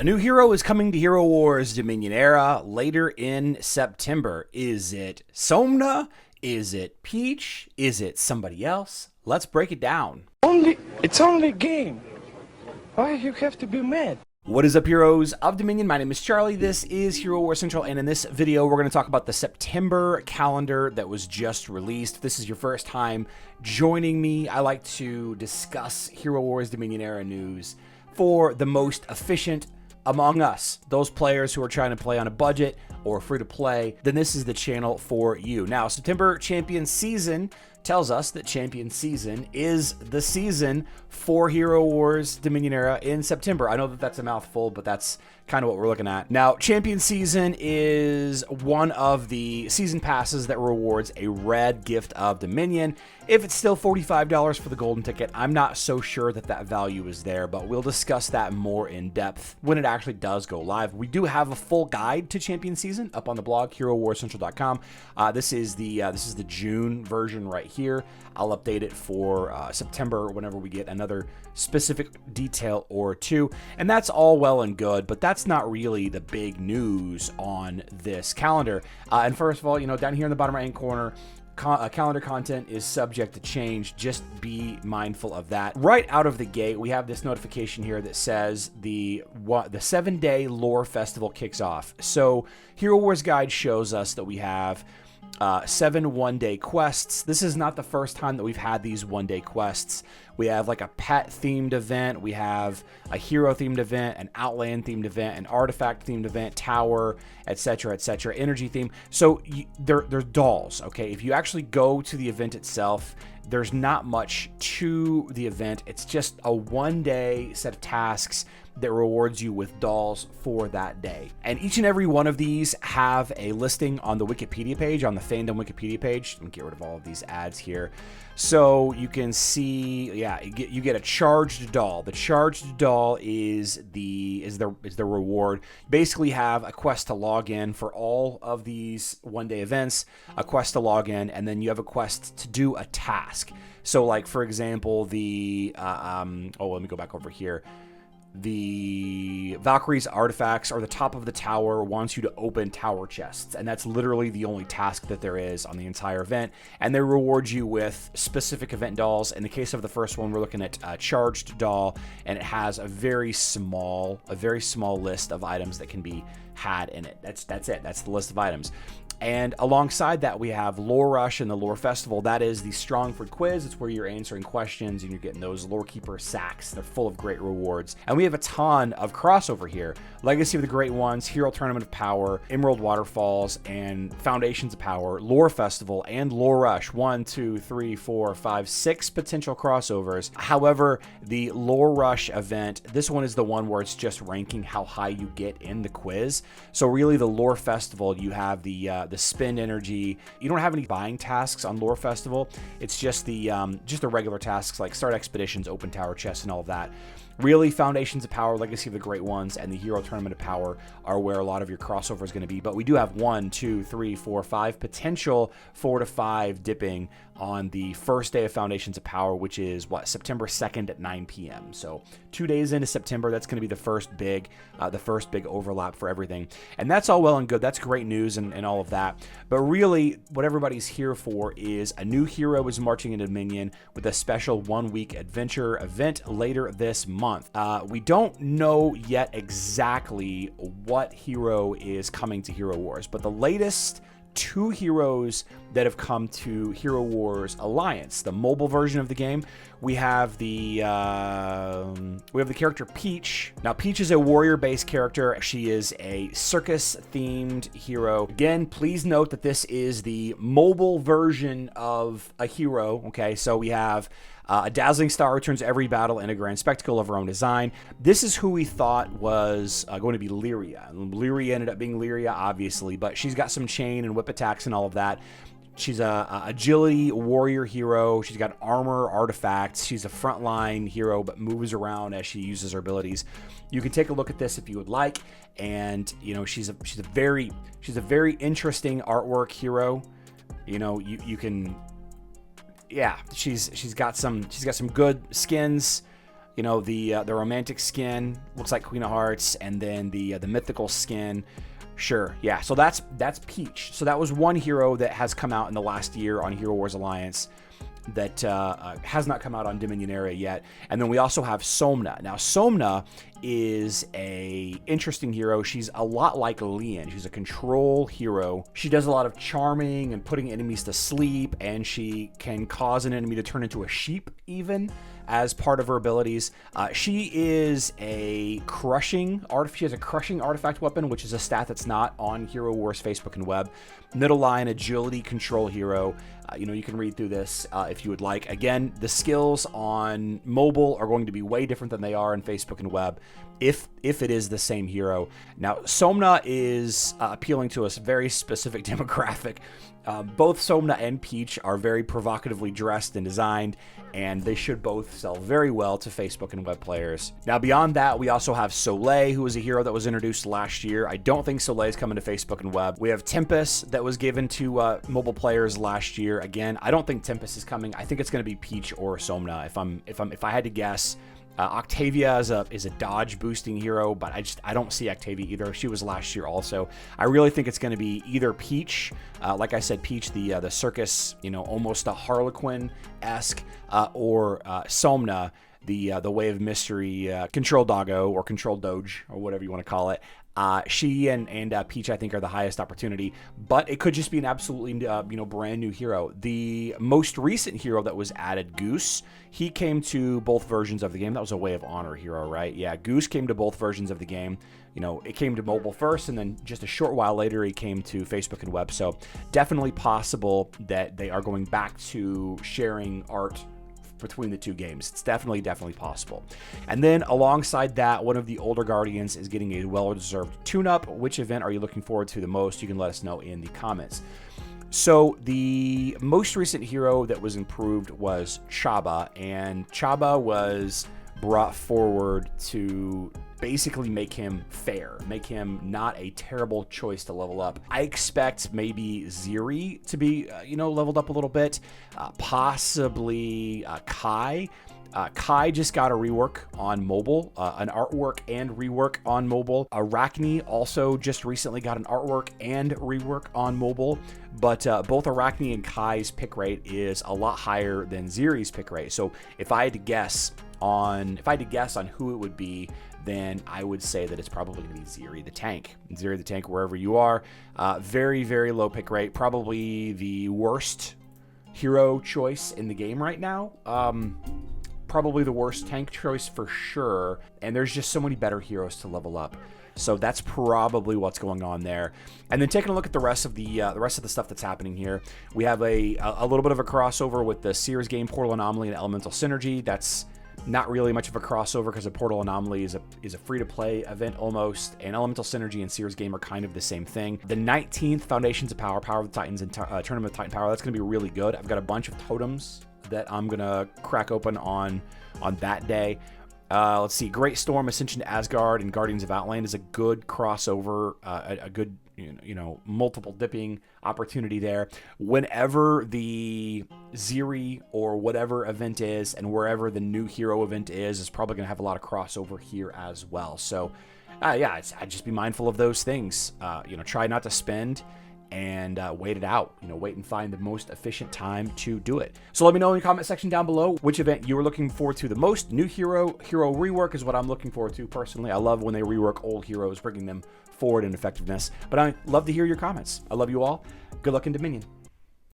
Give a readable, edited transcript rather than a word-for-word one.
A new hero is coming to Hero Wars Dominion Era later in September. Is it Somna? Is it Peach? Is it somebody else? Let's break it down. It's only a game. Why you have to be mad? What is up, heroes of Dominion? My name is Charlie. This is Hero Wars Central, and in this video, we're going to talk about the September calendar that was just released. If this is your first time joining me, I like to discuss Hero Wars Dominion Era news for the most efficient among us, those players who are trying to play on a budget or free to play. Then this is the channel for you. Now, September Champion Season tells us that Champion Season is the season for Hero Wars Dominion Era in September. I know that that's a mouthful, but that's kind of what we're looking at. Now, Champion Season is one of the season passes that rewards a red gift of Dominion. If it's still $45 for the golden ticket, I'm not so sure that that value is there, but we'll discuss that more in depth when it actually does go live. We do have a full guide to Champion Season up on the blog, herowarscentral.com. This is the June version right here. I'll update it for September whenever we get another specific detail or two. And that's all well and good, but that's not really the big news on this calendar. And first of all, down here in the bottom right hand corner, calendar content is subject to change. Just be mindful of that. Right out of the gate, we have this notification here that says the 7-day lore festival kicks off. So Hero Wars Guide shows us that we have 7 one-day quests. This is not the first time that we've had these one-day quests. We have like a pet-themed event. We have a hero-themed event, an outland-themed event, an artifact-themed event, tower, etc., etc., energy theme. So they're dolls, okay? If you actually go to the event itself, there's not much to the event. It's just a one-day set of tasks that rewards you with dolls for that day. And each and every one of these have a listing on the Wikipedia page, on the fandom Wikipedia page. Let me get rid of all of these ads here. So you can see, yeah, you get a charged doll. The charged doll is the reward. You basically have a quest to log in for all of these one-day events, a quest to log in, and then you have a quest to do a task. So like, for example, let me go back over here. The Valkyrie's artifacts are the top of the tower, wants you to open tower chests, and that's literally the only task that there is on the entire event, and they reward you with specific event dolls. In the case of the first one, we're looking at a charged doll, and it has a very small list of items that can be had in it. That's it. That's the list of items. And alongside that, we have Lore Rush and the Lore Festival. That is the Strongford quiz. It's where you're answering questions and you're getting those Lore Keeper sacks. They're full of great rewards. And we have a ton of crossover here. Legacy of the Great Ones, Hero Tournament of Power, Emerald Waterfalls, and Foundations of Power, Lore Festival, and Lore Rush. 1, 2, 3, 4, 5, 6 potential crossovers. However, the Lore Rush event, this one is the one where it's just ranking how high you get in the quiz. So really, the Lore Festival, you have the spend energy. You don't have any buying tasks on Lore Festival. It's just the regular tasks like start expeditions, open tower chests, and all of that. Really, Foundations of Power, Legacy of the Great Ones, and the Hero Tournament of Power are where a lot of your crossover is going to be. But we do have 1, 2, 3, 4, 5 potential 4 to 5 dipping on the first day of Foundations of Power, which is September 2nd at 9 p.m. So 2 days into September, that's going to be the first big overlap for everything. And that's all well and good. That's great news and all of that. But really, what everybody's here for is a new hero is marching into Dominion with a special 1-week adventure event later this month. We don't know yet exactly what hero is coming to Hero Wars, but the latest 2 heroes that have come to Hero Wars Alliance, the mobile version of the game, we have the character Peach. Now, Peach is a warrior-based character. She is a circus-themed hero. Again, please note that this is the mobile version of a hero. Okay, so we have a dazzling star returns every battle in a grand spectacle of her own design. This is who we thought was going to be Lyria. Lyria ended up being Lyria, obviously, but she's got some chain and whip attacks and all of that. She's a agility warrior hero. She's got armor, artifacts. She's a frontline hero, but moves around as she uses her abilities. You can take a look at this if you would like, and she's a very interesting artwork hero. You can. Yeah, she's got some good skins. You know, the romantic skin looks like Queen of Hearts, and then the mythical skin. Sure, yeah. So that's Peach. So that was one hero that has come out in the last year on Hero Wars Alliance that has not come out on Dominion area yet. And then we also have Somna. Now, Somna is a interesting hero. She's a lot like Lian. She's a control hero. She does a lot of charming and putting enemies to sleep, and she can cause an enemy to turn into a sheep even as part of her abilities. She is a crushing artifact. She has a crushing artifact weapon, which is a stat that's not on Hero Wars Facebook and web. Middle line agility control hero. You know, you can read through this if you would like. Again, the skills on mobile are going to be way different than they are in Facebook and web, if it is the same hero. Now, Somna is appealing to a very specific demographic. Both Somna and Peach are very provocatively dressed and designed, and they should both sell very well to Facebook and web players. Now, beyond that, we also have Soleil, who is a hero that was introduced last year. I don't think Soleil is coming to Facebook and web. We have Tempest that was given to mobile players last year. Again, I don't think Tempest is coming. I think it's going to be Peach or Somna. If I had to guess. Octavia is a dodge boosting hero, but I don't see Octavia either. She was last year also. I really think it's going to be either Peach, like I said, Peach, the circus, you know, almost a Harlequin-esque, or Somna, the Way of Mystery control doggo or control doge or whatever you want to call it. She and Peach, I think, are the highest opportunity, but it could just be an absolutely brand new hero. The most recent hero that was added, Goose, he came to both versions of the game. That was a Way of Honor hero, right? Yeah, Goose came to both versions of the game. You know, it came to mobile first, and then just a short while later, he came to Facebook and web. So definitely possible that they are going back to sharing art between the two games. It's definitely possible. And then alongside that, one of the older Guardians is getting a well-deserved tune-up. Which event are you looking forward to the most? You can let us know in the comments. So the most recent hero that was improved was Chaba, and Chaba was brought forward to basically make him fair, make him not a terrible choice to level up. I expect maybe Ziri to be, leveled up a little bit, possibly Kai. Kai just got a rework on mobile, an artwork and rework on mobile. Arachne also just recently got an artwork and rework on mobile, but both Arachne and Kai's pick rate is a lot higher than Ziri's pick rate. So if I had to guess on who it would be, then I would say that it's probably going to be Ziri the tank. Ziri the tank, wherever you are. Very, very low pick rate. Probably the worst hero choice in the game right now. Probably the worst tank choice for sure. And there's just so many better heroes to level up. So that's probably what's going on there. And then taking a look at the rest of the stuff that's happening here, we have a little bit of a crossover with the Sears game, Portal Anomaly and Elemental Synergy. That's not really much of a crossover because a Portal Anomaly is a free-to-play event almost, and Elemental Synergy and Sears Game are kind of the same thing. The 19th Foundations of Power, Power of the Titans, and Tournament of Titan Power, that's going to be really good. I've got a bunch of totems that I'm going to crack open on that day. Let's see, Great Storm, Ascension to Asgard, and Guardians of Outland is a good crossover, a good multiple dipping opportunity there. Whenever the Ziri or whatever event is, and wherever the new hero event is probably going to have a lot of crossover here as well. So, I'd just be mindful of those things. Try not to spend and wait it out. Wait and find the most efficient time to do it. So let me know in the comment section down below which event you were looking forward to the most. New hero rework is what I'm looking forward to personally. I love when they rework old heroes, bringing them forward in effectiveness. But I love to hear your comments. I love you all. Good luck in Dominion.